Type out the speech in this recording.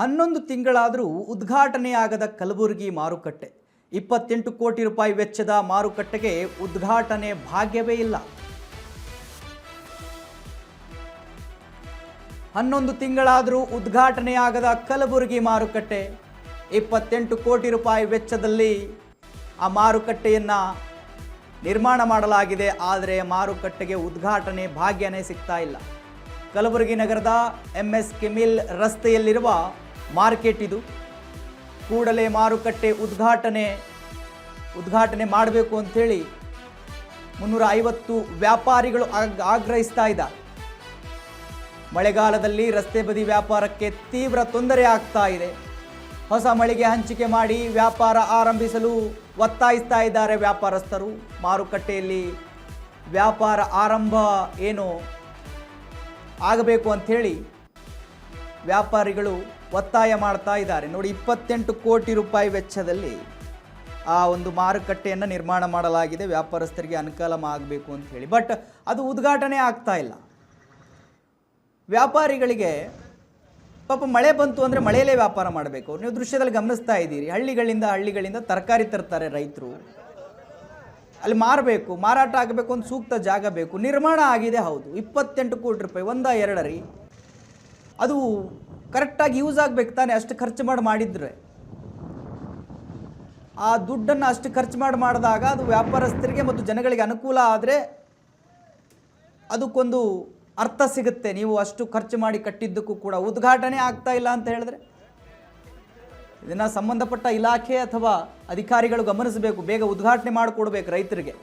11 ತಿಂಗಳಾದರೂ ಉದ್ಘಾಟನೆಯಾಗದ ಕಲಬುರಗಿ ಮಾರುಕಟ್ಟೆ 28 ಕೋಟಿ ರೂಪಾಯಿ ವೆಚ್ಚದ ಮಾರುಕಟ್ಟೆಗೆ ಉದ್ಘಾಟನೆ ಭಾಗ್ಯವೇ ಇಲ್ಲ. 11 ತಿಂಗಳಾದರೂ ಉದ್ಘಾಟನೆಯಾಗದ ಕಲಬುರಗಿ ಮಾರುಕಟ್ಟೆ 28 ಕೋಟಿ ರೂಪಾಯಿ ವೆಚ್ಚದಲ್ಲಿ ಆ ಮಾರುಕಟ್ಟೆಯನ್ನು ನಿರ್ಮಾಣ ಮಾಡಲಾಗಿದೆ. ಆದರೆ ಮಾರುಕಟ್ಟೆಗೆ ಉದ್ಘಾಟನೆ ಭಾಗ್ಯನೇ ಸಿಗ್ತಾ ಇಲ್ಲ. ಕಲಬುರಗಿ ನಗರದ MS ಕೆಮಿಲ್ ರಸ್ತೆಯಲ್ಲಿರುವ ಮಾರ್ಕೆಟ್ ಇದು. ಕೂಡಲೇ ಮಾರುಕಟ್ಟೆ ಉದ್ಘಾಟನೆ ಮಾಡಬೇಕು ಅಂಥೇಳಿ 350 ವ್ಯಾಪಾರಿಗಳು ಆಗ್ರಹಿಸ್ತಾ ಇದ್ದಾರೆ. ಮಳೆಗಾಲದಲ್ಲಿ ರಸ್ತೆ ಬದಿ ವ್ಯಾಪಾರಕ್ಕೆ ತೀವ್ರ ತೊಂದರೆ ಆಗ್ತಾ ಇದೆ. ಹೊಸ ಮಳಿಗೆ ಹಂಚಿಕೆ ಮಾಡಿ ವ್ಯಾಪಾರ ಆರಂಭಿಸಲು ಒತ್ತಾಯಿಸ್ತಾ ಇದ್ದಾರೆ ವ್ಯಾಪಾರಸ್ಥರು. ಮಾರುಕಟ್ಟೆಯಲ್ಲಿ ವ್ಯಾಪಾರ ಆರಂಭ ಏನು ಆಗಬೇಕು ಅಂಥೇಳಿ ವ್ಯಾಪಾರಿಗಳು ಒತ್ತಾಯ ಮಾಡ್ತಾ ಇದ್ದಾರೆ. ನೋಡಿ, 28 ಕೋಟಿ ರೂಪಾಯಿ ವೆಚ್ಚದಲ್ಲಿ ಆ ಒಂದು ಮಾರುಕಟ್ಟೆಯನ್ನು ನಿರ್ಮಾಣ ಮಾಡಲಾಗಿದೆ, ವ್ಯಾಪಾರಸ್ಥರಿಗೆ ಅನುಕೂಲ ಆಗಬೇಕು ಅಂತ ಹೇಳಿ. ಬಟ್ ಅದು ಉದ್ಘಾಟನೆ ಆಗ್ತಾ ಇಲ್ಲ. ವ್ಯಾಪಾರಿಗಳಿಗೆ ಪಾಪ ಮಳೆ ಬಂತು ಅಂದರೆ ಮಳೆಯಲ್ಲೇ ವ್ಯಾಪಾರ ಮಾಡಬೇಕು. ನೀವು ದೃಶ್ಯದಲ್ಲಿ ಗಮನಿಸ್ತಾ ಇದ್ದೀರಿ, ಹಳ್ಳಿಗಳಿಂದ ತರಕಾರಿ ತರ್ತಾರೆ ರೈತರು. ಅಲ್ಲಿ ಮಾರಬೇಕು, ಮಾರಾಟ ಆಗಬೇಕು, ಒಂದು ಸೂಕ್ತ ಜಾಗ ಬೇಕು. ನಿರ್ಮಾಣ ಆಗಿದೆ, ಹೌದು. 28 ಕೋಟಿ ರೂಪಾಯಿ ಒಂದ ಎರಡರಿ, ಅದು ಕರೆಕ್ಟಾಗಿ ಯೂಸ್ ಆಗಬೇಕು ತಾನೆ. ಅಷ್ಟು ಖರ್ಚು ಮಾಡಿದ್ರೆ ಆ ದುಡ್ಡನ್ನು ಅಷ್ಟು ಖರ್ಚು ಮಾಡಿದಾಗ ಅದು ವ್ಯಾಪಾರಸ್ಥರಿಗೆ ಮತ್ತು ಜನಗಳಿಗೆ ಅನುಕೂಲ ಆದರೆ ಅದಕ್ಕೊಂದು ಅರ್ಥ ಸಿಗುತ್ತೆ. ನೀವು ಅಷ್ಟು ಖರ್ಚು ಮಾಡಿ ಕಟ್ಟಿದ್ದಕ್ಕೂ ಕೂಡ ಉದ್ಘಾಟನೆ ಆಗ್ತಾ ಇಲ್ಲ ಅಂತ ಹೇಳಿದ್ರೆ ಇದನ್ನು ಸಂಬಂಧಪಟ್ಟ ಇಲಾಖೆ ಅಥವಾ ಅಧಿಕಾರಿಗಳು ಗಮನಿಸಬೇಕು. ಬೇಗ ಉದ್ಘಾಟನೆ ಮಾಡಿಕೊಡ್ಬೇಕು ರೈತರಿಗೆ.